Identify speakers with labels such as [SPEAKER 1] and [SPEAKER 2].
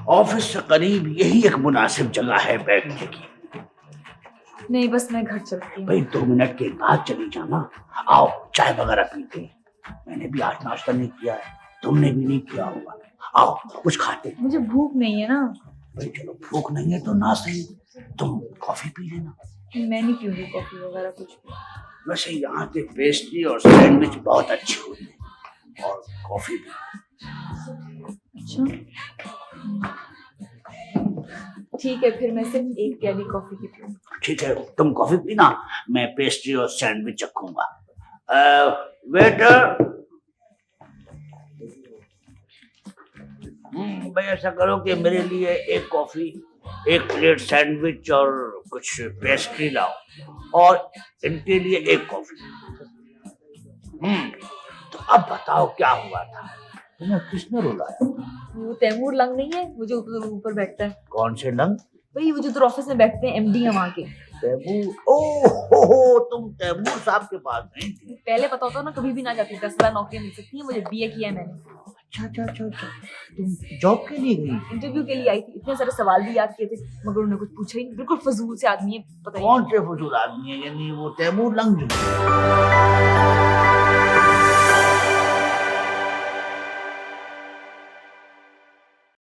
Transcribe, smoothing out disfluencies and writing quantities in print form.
[SPEAKER 1] Office से करीब यही एक मुनासिब जगह है बैठने की।
[SPEAKER 2] नहीं, बस मैं घर चलती हूँ।
[SPEAKER 1] भाई 2 मिनट के बाद चली जाना। आओ चाय वगैरह पीते हैं। मैंने भी आज नाश्ता नहीं किया है, तुमने भी नहीं किया होगा। आओ कुछ खाते हैं।
[SPEAKER 2] मुझे भूख नहीं है ना।
[SPEAKER 1] भाई चलो भूख नहीं है तो ना सही, तुम कॉफी पी लेना।
[SPEAKER 2] मैं नहीं पीऊंगी कॉफी वगैरह कुछ भी।
[SPEAKER 1] वैसे यहाँ के पेस्ट्री और सैंडविच बहुत अच्छे होते हैं और कॉफी भी।
[SPEAKER 2] अच्छा ठीक है, फिर मैं सिर्फ एक प्याली कॉफी की पीऊँ।
[SPEAKER 1] ठीक है, तुम कॉफी पीना, मैं पेस्ट्री और सैंडविच रखूंगा। वेटर, भाई ऐसा करो कि मेरे लिए एक कॉफी, एक प्लेट सैंडविच और कुछ पेस्ट्री लाओ और इनके लिए एक कॉफी। तो अब बताओ क्या हुआ था, तुम्हें किसने रुलाया?
[SPEAKER 2] वो तैमूर लंग नहीं है, वो जो ऊपर बैठता है।
[SPEAKER 1] कौन से लंग?
[SPEAKER 2] वही, वो जो ऑफिस में बैठते हैं, एमडी है वहाँ के।
[SPEAKER 1] तैमूर? ओह तुम तैमूर साहब के पास गई थी?
[SPEAKER 2] पहले पता होता ना कभी भी ना जाती। 10,000 नौकरी मिल सकती है मुझे, बीए किया है मैंने।
[SPEAKER 1] अच्छा, तुम जॉब के लिए गई?
[SPEAKER 2] इंटरव्यू के लिए आई थी। इतने सारे सवाल भी याद किए थे मगर उन्होंने कुछ पूछा ही नहीं। बिल्कुल फजूल से आदमी है, पता नहीं
[SPEAKER 1] कौन से फजूल आदमी है? यानी वो तैमूर लंग जो